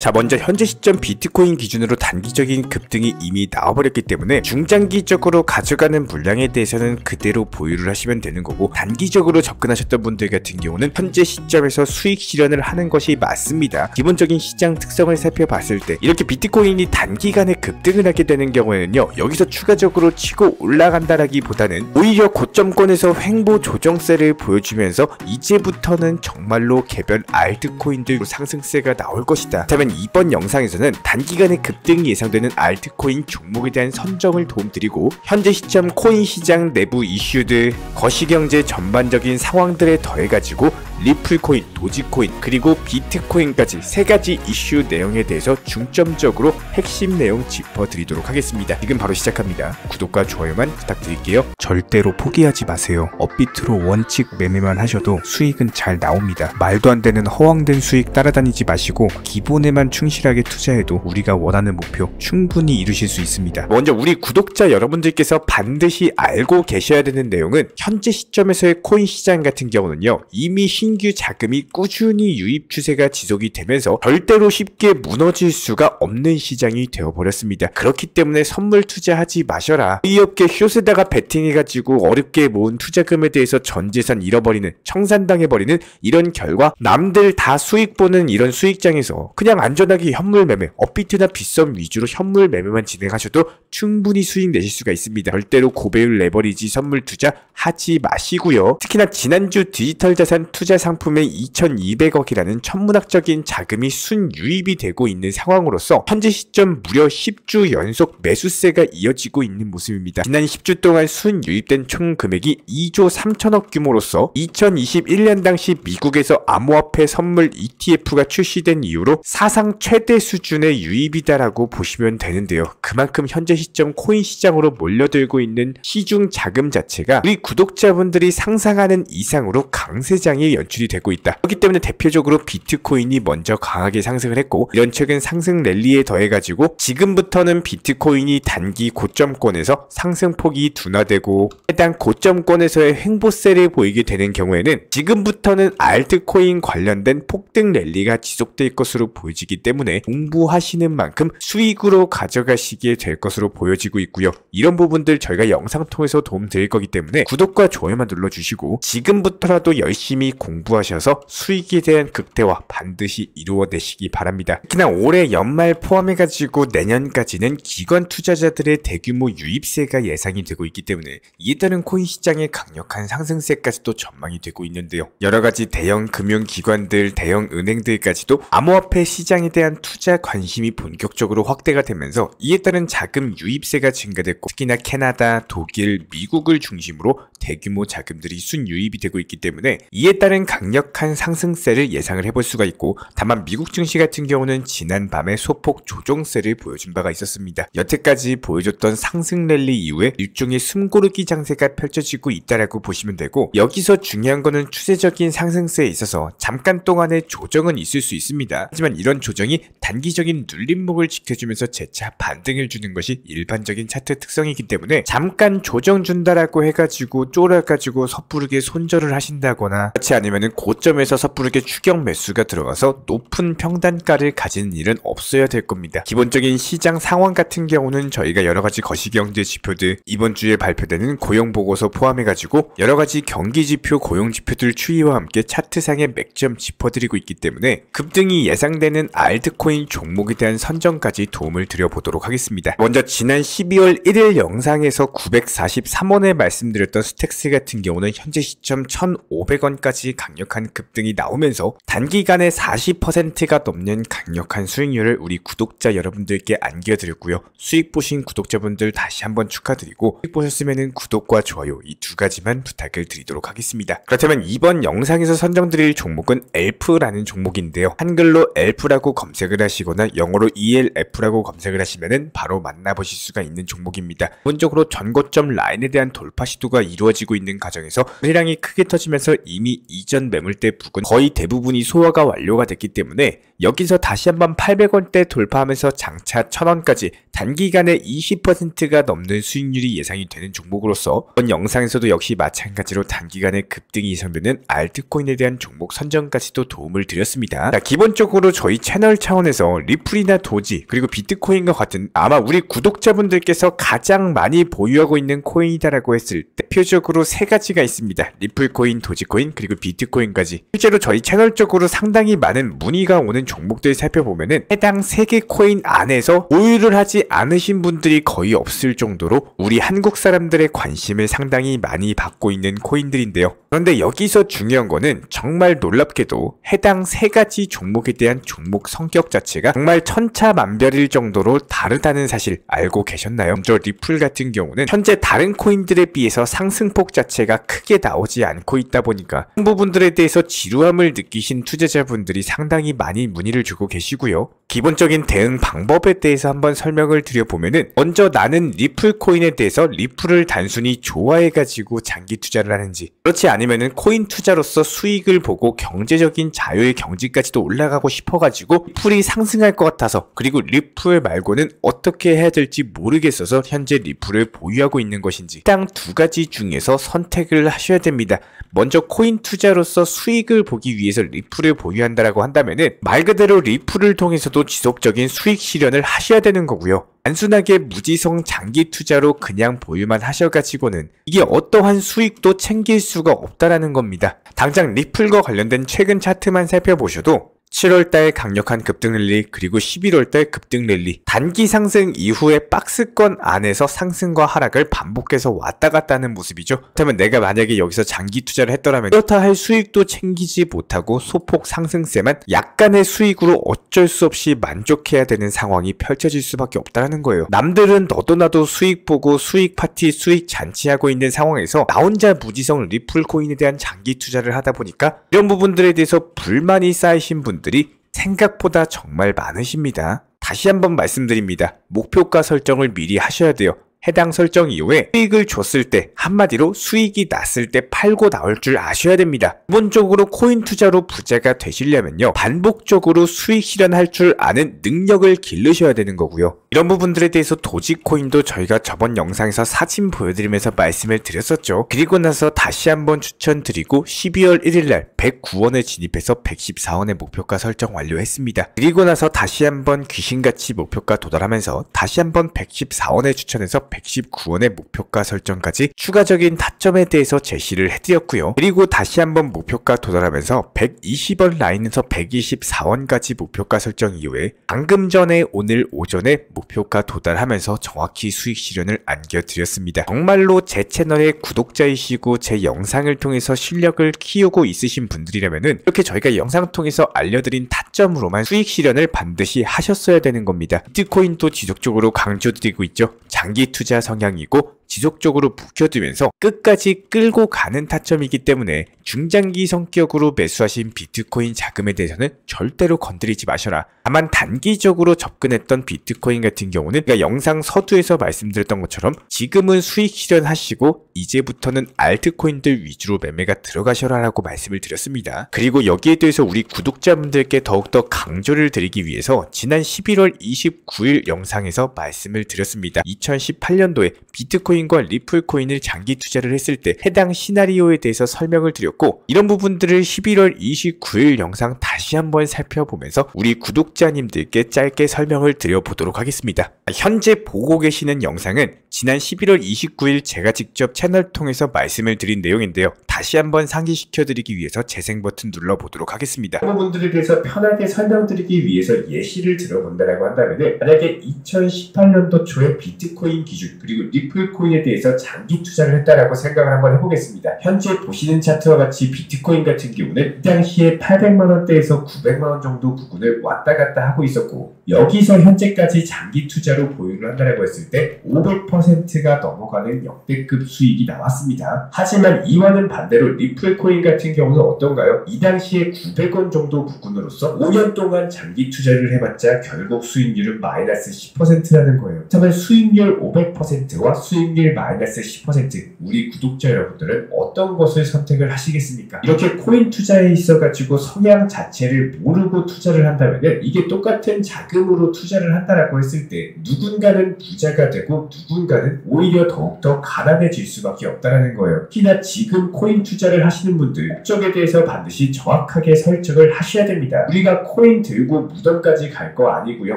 자, 먼저 현재 시점 비트코인 기준으로 단기적인 급등이 이미 나와버렸기 때문에 중장기적으로 가져가는 물량에 대해서는 그대로 보유를 하시면 되는 거고, 단기적으로 접근하셨던 분들 같은 경우는 현재 시점에서 수익 실현을 하는 것이 맞습니다. 기본적인 시장 특성을 살펴봤을 때 이렇게 비트코인이 단기간에 급등을 하게 되는 경우에는요, 여기서 추가적으로 치고 올라간다라기보다는 오히려 고점권에서 횡보 조정세를 보여주면서 이제부터는 정말로 개별 알트코인들 상승세가 나올 것이다. 그렇다면 이번 영상에서는 단기간에 급등이 예상되는 알트코인 종목에 대한 선정을 도움드리고, 현재 시점 코인 시장 내부 이슈들, 거시경제 전반적인 상황들에 더해가지고 리플코인, 도지코인, 그리고 비트코인까지 3가지 이슈 내용에 대해서 중점적으로 핵심 내용 짚어드리도록 하겠습니다. 지금 바로 시작합니다. 구독과 좋아요만 부탁드릴게요. 절대로 포기하지 마세요. 업비트로 원칙 매매만 하셔도 수익은 잘 나옵니다. 말도 안 되는 허황된 수익 따라다니지 마시고 기본에만 충실하게 투자해도 우리가 원하는 목표 충분히 이루실 수 있습니다. 먼저 우리 구독자 여러분들께서 반드시 알고 계셔야 되는 내용은, 현재 시점에서의 코인 시장 같은 경우는요, 이미 신규 자금이 꾸준히 유입 추세가 지속이 되면서 절대로 쉽게 무너질 수가 없는 시장이 되어버렸습니다. 그렇기 때문에 선물 투자하지 마셔라. 어이없게 숏에다가 베팅해가지고 어렵게 모은 투자금에 대해서 전 재산 잃어버리는, 청산당해버리는 이런 결과, 남들 다 수익 보는 이런 수익장에서 그냥 안전하게 현물 매매, 업비트나 빗썸 위주로 현물 매매만 진행하셔도 충분히 수익 내실 수가 있습니다. 절대로 고배율 레버리지 선물 투자 하지 마시고요. 특히나 지난주 디지털 자산 투자 상품에 2200억이라는 천문학적인 자금이 순유입이 되고 있는 상황으로서 현재 시점 무려 10주 연속 매수세가 이어지고 있는 모습입니다. 지난 10주 동안 순유입된 총 금액이 2조 3천억 규모로서 2021년 당시 미국에서 암호화폐 선물 ETF가 출시된 이후로 사상 최대 수준의 유입이다라고 보시면 되는데요. 그만큼 현재 시점 코인 시장으로 몰려들고 있는 시중 자금 자체가 우리 구독자분들이 상상하는 이상으로 강세장이 연출이 되고 있다. 그렇기 때문에 대표적으로 비트코인이 먼저 강하게 상승을 했고, 이런 최근 상승 랠리에 더해가지고 지금부터는 비트코인이 단기 고점권에서 상승폭이 둔화되고 해당 고점권에서의 횡보세를 보이게 되는 경우에는 지금부터는 알트코인 관련된 폭등 랠리가 지속될 것으로 보여지기 때문에 공부하시는 만큼 수익으로 가져가시게 될 것으로 보여지고 있고요. 이런 부분들 저희가 영상 통해서 도움 드릴 거기 때문에 구독과 좋아요만 눌러주시고 지금부터라도 열심히 공부하셔서 수익에 대한 극대화 반드시 이루어내시기 바랍니다. 특히나 올해 연말 포함해가지고 내년까지는 기관 투자자들의 대규모 유입세가 예상이 되고 있기 때문에 이에 따른 코인 시장의 강력한 상승세까지도 전망이 되고 있는데요. 여러가지 대형 금융기관들, 대형 은행들까지도 암호화폐 시장에 대한 투자 관심이 본격적으로 확대가 되면서 이에 따른 자금 유입세가 증가됐고, 특히나 캐나다, 독일, 미국을 중심으로 대규모 자금들이 순유입이 되고 있기 때문에 이에 따른 강력한 상승세를 예상을 해볼 수가 있고, 다만 미국 증시 같은 경우는 지난 밤에 소폭 조정세를 보여준 바가 있었습니다. 여태까지 보여줬던 상승 랠리 이후에 일종의 숨고르기 장세가 펼쳐지고 있다라고 보시면 되고, 여기서 중요한 거는 추세적인 상승세에 있어서 잠깐 동안의 조정은 있을 수 있습니다. 하지만 이런 조정이 단기적인 눌림목을 지켜주면서 재차 반등을 주는 것이 일반적인 차트 특성이기 때문에 잠깐 조정 준다라고 해가지고 쫄아가지고 섣부르게 손절을 하신다거나, 그렇지 않으면 고점에서 섣부르게 추격 매수가 들어가서 높은 평단가를 가지는 일은 없어야 될 겁니다. 기본적인 시장 상황 같은 경우는 저희가 여러가지 거시경제 지표들, 이번 주에 발표되는 고용보고서 포함해가지고 여러가지 경기지표, 고용지표들 추이와 함께 차트상의 맥점 짚어드리고 있기 때문에 급등이 예상되는 알트코인 종목에 대한 선정까지 도움을 드려보도록 하겠습니다. 먼저 지난 12월 1일 영상에서 943원에 말씀드렸던 스택스 같은 경우는 현재 시점 1,500원까지 강력한 급등이 나오면서 단기간에 40%가 넘는 강력한 수익률을 우리 구독자 여러분들께 안겨드렸고요. 수익 보신 구독자분들 다시 한번 축하드리고, 수익 보셨으면 구독과 좋아요 이 2가지만 부탁을 드리도록 하겠습니다. 그렇다면 이번 영상에서 선정드릴 종목은 엘프라는 종목인데요. 한글로 엘프라고 검색을 하시거나 영어로 ELF라고 검색을 하시면 바로 만나보실 보실 수가 있는 종목입니다. 기본적으로 전고점 라인에 대한 돌파 시도가 이루어지고 있는 과정에서 매량이 크게 터지면서 이미 이전 매물대 부근 거의 대부분이 소화가 완료가 됐기 때문에 여기서 다시 한번 800원대 돌파하면서 장차 1000원까지 단기간에 20%가 넘는 수익률이 예상이 되는 종목으로서 이번 영상에서도 역시 마찬가지로 단기간에 급등이 예상되는 알트코인에 대한 종목 선정까지도 도움을 드렸습니다. 자, 기본적으로 저희 채널 차원에서 리플이나 도지 그리고 비트코인과 같은 아마 우리 구독자분들께서 가장 많이 보유하고 있는 코인이다라고 했을 때 대표적으로 세 가지가 있습니다. 리플코인, 도지코인 그리고 비트코인까지. 실제로 저희 채널 쪽으로 상당히 많은 문의가 오는 종목들 살펴보면은 해당 3개 코인 안에서 보유를 하지 않으신 분들이 거의 없을 정도로 우리 한국 사람들의 관심을 상당히 많이 받고 있는 코인들인데요. 그런데 여기서 중요한 거는 정말 놀랍게도 해당 3가지 종목에 대한 종목 성격 자체가 정말 천차만별일 정도로 다르다는 사실 알고 계셨나요? 먼저 리플 같은 경우는 현재 다른 코인들에 비해서 상승폭 자체가 크게 나오지 않고 있다 보니까 그 부분들에 대해서 지루함을 느끼신 투자자분들이 상당히 많이 문의를 주고 계시고요. 기본적인 대응 방법에 대해서 한번 설명을 드려보면은 먼저 나는 리플 코인에 대해서 리플을 단순히 좋아해가지고 장기 투자를 하는지 그렇지 않으면은 코인 투자로서 수익을 보고 경제적인 자유의 경지까지도 올라가고 싶어가지고 리플이 상승할 것 같아서 그리고 리플 말고는 어떻게 해야 될지 모르겠어서 현재 리플을 보유하고 있는 것인지 딱 2가지 중에서 선택을 하셔야 됩니다. 먼저 코인 투자로서 수익을 보기 위해서 리플을 보유한다라고 한다면은 말 그대로 리플을 통해서도 지속적인 수익 실현을 하셔야 되는 거고요. 단순하게 무지성 장기 투자로 그냥 보유만 하셔가지고는 이게 어떠한 수익도 챙길 수가 없다라는 겁니다. 당장 리플과 관련된 최근 차트만 살펴보셔도 7월달 강력한 급등 랠리 그리고 11월달 급등 랠리 단기 상승 이후에 박스권 안에서 상승과 하락을 반복해서 왔다 갔다 하는 모습이죠. 그렇다면 내가 만약에 여기서 장기 투자를 했더라면 그렇다 할 수익도 챙기지 못하고 소폭 상승세만 약간의 수익으로 어쩔 수 없이 만족해야 되는 상황이 펼쳐질 수밖에 없다는 거예요. 남들은 너도 나도 수익 보고 수익 파티 수익 잔치하고 있는 상황에서 나 혼자 무지성 리플 코인에 대한 장기 투자를 하다 보니까 이런 부분들에 대해서 불만이 쌓이신 분들이 생각보다 정말 많으십니다. 다시 한번 말씀드립니다. 목표가 설정을 미리 하셔야 돼요. 해당 설정 이후에 수익을 줬을 때 한마디로 수익이 났을 때 팔고 나올 줄 아셔야 됩니다. 기본적으로 코인 투자로 부자가 되시려면요 반복적으로 수익 실현할 줄 아는 능력을 기르셔야 되는 거고요. 이런 부분들에 대해서 도지코인도 저희가 저번 영상에서 사진 보여드리면서 말씀을 드렸었죠. 그리고 나서 다시 한번 추천드리고 12월 1일날 109원에 진입해서 114원의 목표가 설정 완료했습니다. 그리고 나서 다시 한번 귀신같이 목표가 도달하면서 다시 한번 114원에 추천해서 119원의 목표가 설정까지 추가적인 타점에 대해서 제시를 해드렸고요. 그리고 다시 한번 목표가 도달하면서 120원 라인에서 124원까지 목표가 설정 이후에 방금 전에 오늘 오전에 목표가 도달하면서 정확히 수익 실현을 안겨드렸습니다. 정말로 제 채널의 구독자이시고 제 영상을 통해서 실력을 키우고 있으신 분들이라면은 이렇게 저희가 영상 통해서 알려드린 타점으로만 수익 실현을 반드시 하셨어야 되는 겁니다. 비트코인도 지속적으로 강조드리고 있죠. 장기 투자 성향이고 지속적으로 묵혀두면서 끝까지 끌고 가는 타점이기 때문에 중장기 성격으로 매수하신 비트코인 자금에 대해서는 절대로 건드리지 마셔라. 다만 단기적으로 접근했던 비트코인 같은 경우는 제가 영상 서두에서 말씀드렸던 것처럼 지금은 수익 실현하시고 이제부터는 알트코인들 위주로 매매가 들어가셔라 라고 말씀을 드렸습니다. 그리고 여기에 대해서 우리 구독자분들께 더욱더 강조를 드리기 위해서 지난 11월 29일 영상에서 말씀을 드렸습니다. 2018년도에 비트코인과 리플코인을 장기 투자를 했을 때 해당 시나리오에 대해서 설명을 드렸고 이런 부분들을 11월 29일 영상 다시 한번 살펴보면서 우리 구독자님들께 짧게 설명을 드려보도록 하겠습니다. 현재 보고 계시는 영상은 지난 11월 29일 제가 직접 채널 통해서 말씀을 드린 내용인데요. 다시 한번 상기시켜드리기 위해서 재생 버튼 눌러보도록 하겠습니다. 이 부분들에 대해서 편하게 설명드리기 위해서 예시를 들어본다라고 한다면 만약에 2018년도 초에 비트코인 기준 그리고 리플코인 비트코인에 대해서 장기 투자를 했다라고 생각을 한번 해보겠습니다. 현재 보시는 차트와 같이 비트코인 같은 경우는 이 당시에 800만원대에서 900만원 정도 부근을 왔다 갔다 하고 있었고, 여기서 현재까지 장기 투자로 보유를 한다고 했을 때 500%가 넘어가는 역대급 수익이 나왔습니다. 하지만 이와는 반대로 리플 코인 같은 경우는 어떤가요? 이 당시에 900원 정도 부근으로서 5년 동안 장기 투자를 해봤자 결국 수익률은 마이너스 10%라는 거예요. 그렇다면 수익률 500%와 수익률 마이너스 10%, 우리 구독자 여러분들은 어떤 것을 선택을 하시겠습니까? 이렇게 코인 투자에 있어가지고 성향 자체를 모르고 투자를 한다면 이게 똑같은 자금으로 투자를 한다라고 했을 때 누군가는 부자가 되고 누군가는 오히려 더욱더 가난해질 수밖에 없다는 거예요. 특히나 지금 코인 투자를 하시는 분들 목적에 대해서 반드시 정확하게 설정을 하셔야 됩니다. 우리가 코인 들고 무덤까지 갈 거 아니고요.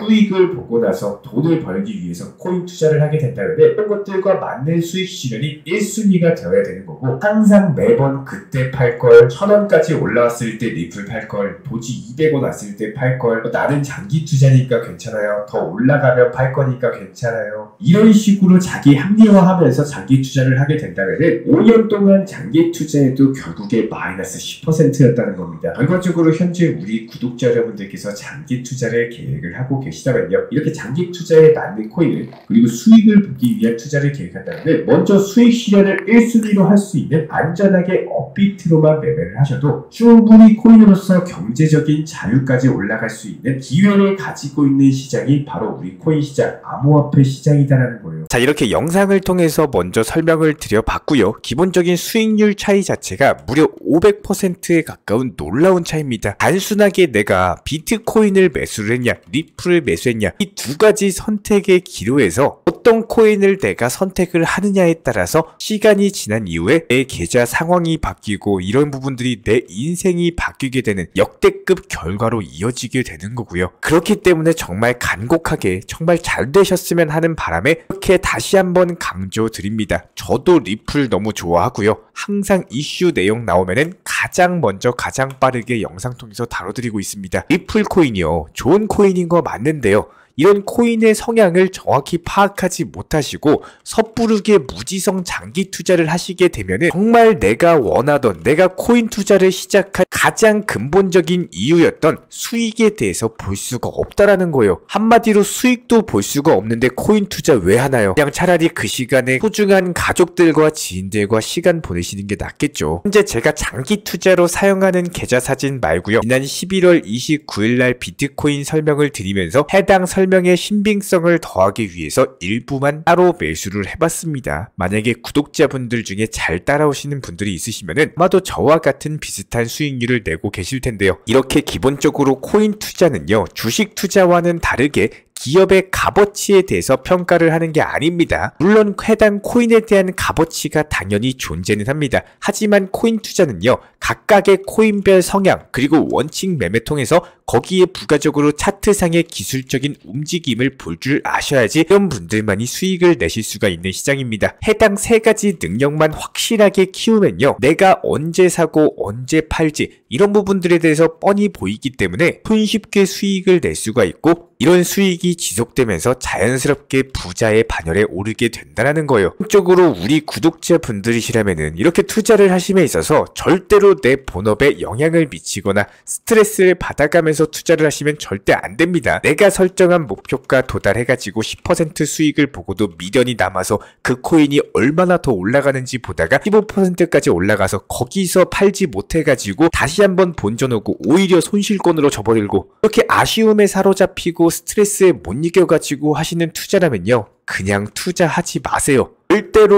수익을 보고 나서 돈을 벌기 위해서 코인 투자를 하게 된다면 이런 것들과 맞는 수익 실현이 1순위가 되어야 되는 거고, 항상 매번 그때 팔걸, 1000원까지 올라왔을 때 리플 팔걸, 도지 200원 왔을 때 팔걸, 나는 장기 투자니까 괜찮아요, 더 올라가면 팔 거니까 괜찮아요, 이런 식으로 자기 합리화하면서 장기 투자를 하게 된다면 5년 동안 장기 투자해도 결국에 마이너스 10%였다는 겁니다. 결과적으로 현재 우리 구독자 여러분들께서 장기 투자를 계획을 하고 계시다면요, 이렇게 장기 투자에 맞는 코인을 그리고 수익을 보기 위한 투자를 계획한다면 먼저 수익 실현을 1순위로 할 수 있는 안전하게 업비트로만 매매를 하셔도 충분히 코인으로서 경제적인 자유까지 올라갈 수 있는 기회를 가지고 있는 시장이 바로 우리 코인 시장, 암호화폐 시장이다라는 거예요. 자, 이렇게 영상을 통해서 먼저 설명을 드려봤고요. 기본적인 수익률 차이 자체가 무려 500%에 가까운 놀라운 차이입니다. 단순하게 내가 비트코인을 매수를 했냐, 리플을 매수했냐, 이 두 가지 선택의 기로에서 어떤 코인을 내가 선택을 하느냐에 따라서 시간이 지난 이후에 내 계좌 상황이 바뀌고 이런 부분들이 내 인생이 바뀌게 되는 역대급 결과로 이어지게 되는 거고요. 그렇기 때문에 정말 간곡하게 정말 잘 되셨으면 하는 바람에 이렇게 다시 한번 강조드립니다. 저도 리플 너무 좋아하고요. 항상 이슈 내용 나오면은 가장 먼저 가장 빠르게 영상 통해서 다뤄드리고 있습니다. 리플 코인이요, 좋은 코인인 거 맞는데요, 이런 코인의 성향을 정확히 파악하지 못하시고 섣부르게 무지성 장기 투자를 하시게 되면은 정말 내가 원하던, 내가 코인 투자를 시작한 가장 근본적인 이유였던 수익에 대해서 볼 수가 없다라는 거예요. 한마디로 수익도 볼 수가 없는데 코인 투자 왜 하나요? 그냥 차라리 그 시간에 소중한 가족들과 지인들과 시간 보내시는 게 낫겠죠. 현재 제가 장기 투자로 사용하는 계좌 사진 말고요, 지난 11월 29일날 비트코인 설명을 드리면서 해당 설명의 신빙성을 더하기 위해서 일부만 따로 매수를 해봤습니다. 만약에 구독자분들 중에 잘 따라오시는 분들이 있으시면은 아마도 저와 같은 비슷한 수익률을 내고 계실 텐데요. 이렇게 기본적으로 코인 투자는요, 주식 투자와는 다르게 기업의 값어치에 대해서 평가를 하는 게 아닙니다. 물론 해당 코인에 대한 값어치가 당연히 존재는 합니다. 하지만 코인 투자는요, 각각의 코인별 성향 그리고 원칙 매매 통해서 거기에 부가적으로 차트상의 기술적인 움직임을 볼 줄 아셔야지 이런 분들만이 수익을 내실 수가 있는 시장입니다. 해당 세 가지 능력만 확실하게 키우면요, 내가 언제 사고 언제 팔지 이런 부분들에 대해서 뻔히 보이기 때문에 손쉽게 수익을 낼 수가 있고, 이런 수익이 지속되면서 자연스럽게 부자의 반열에 오르게 된다는 거예요. 한쪽으로 우리 구독자분들이시라면은 이렇게 투자를 하심에 있어서 절대로 내 본업에 영향을 미치거나 스트레스를 받아가면서 투자를 하시면 절대 안 됩니다. 내가 설정한 목표가 도달해가지고 10% 수익을 보고도 미련이 남아서 그 코인이 얼마나 더 올라가는지 보다가 15%까지 올라가서 거기서 팔지 못해가지고 다시 한번 본전오고 오히려 손실권으로 져버리고, 이렇게 아쉬움에 사로잡히고 스트레스에 못 이겨가지고 하시는 투자라면요, 그냥 투자하지 마세요.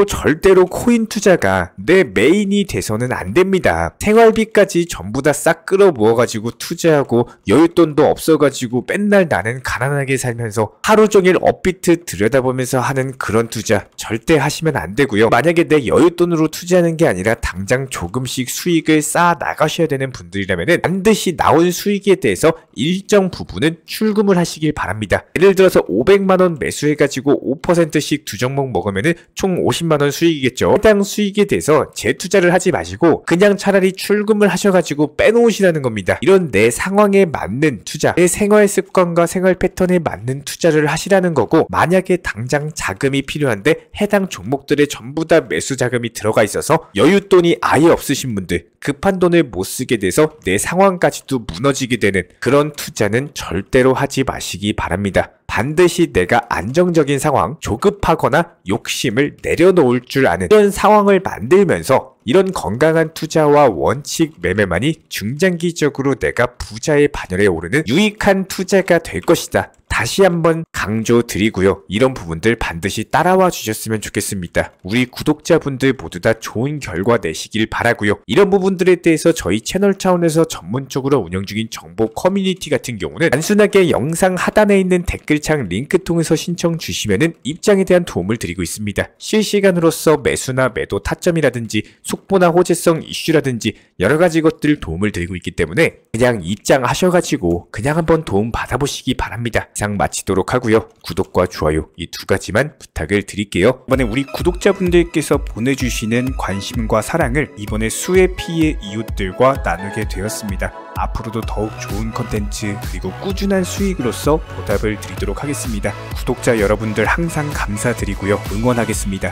절대로 코인 투자가 내 메인이 돼서는 안 됩니다. 생활비까지 전부 다 싹 끌어 모아가지고 투자하고 여윳돈도 없어가지고 맨날 나는 가난하게 살면서 하루 종일 업비트 들여다보면서 하는 그런 투자 절대 하시면 안 되고요. 만약에 내 여윳돈으로 투자하는 게 아니라 당장 조금씩 수익을 쌓아 나가셔야 되는 분들이라면 반드시 나온 수익에 대해서 일정 부분은 출금을 하시길 바랍니다. 예를 들어서 500만원 매수해가지고 5%씩 두 종목 먹으면은 총 50만원 수익이겠죠. 해당 수익에 대해서 재투자를 하지 마시고 그냥 차라리 출금을 하셔가지고 빼놓으시라는 겁니다. 이런 내 상황에 맞는 투자, 내 생활 습관과 생활 패턴에 맞는 투자를 하시라는 거고, 만약에 당장 자금이 필요한데 해당 종목들에 전부 다 매수 자금이 들어가 있어서 여윳돈이 아예 없으신 분들, 급한 돈을 못 쓰게 돼서 내 상황까지도 무너지게 되는 그런 투자는 절대로 하지 마시기 바랍니다. 반드시 내가 안정적인 상황, 조급하거나 욕심을 내려놓을 줄 아는 이런 상황을 만들면서 이런 건강한 투자와 원칙 매매만이 중장기적으로 내가 부자의 반열에 오르는 유익한 투자가 될 것이다. 다시 한번 강조드리고요. 이런 부분들 반드시 따라와 주셨으면 좋겠습니다. 우리 구독자분들 모두 다 좋은 결과 내시길 바라고요. 이런 부분들에 대해서 저희 채널 차원에서 전문적으로 운영 중인 정보 커뮤니티 같은 경우는 단순하게 영상 하단에 있는 댓글창 링크 통해서 신청 주시면은 입장에 대한 도움을 드리고 있습니다. 실시간으로서 매수나 매도 타점이라든지 속보나 호재성 이슈라든지 여러 가지 것들 도움을 드리고 있기 때문에 그냥 입장하셔가지고 그냥 한번 도움 받아보시기 바랍니다. 이상 마치도록 하고요. 구독과 좋아요 이 두 가지만 부탁을 드릴게요. 이번에 우리 구독자분들께서 보내주시는 관심과 사랑을 이번에 수혜 피해 이웃들과 나누게 되었습니다. 앞으로도 더욱 좋은 컨텐츠 그리고 꾸준한 수익으로서 보답을 드리도록 하겠습니다. 구독자 여러분들 항상 감사드리고요. 응원하겠습니다.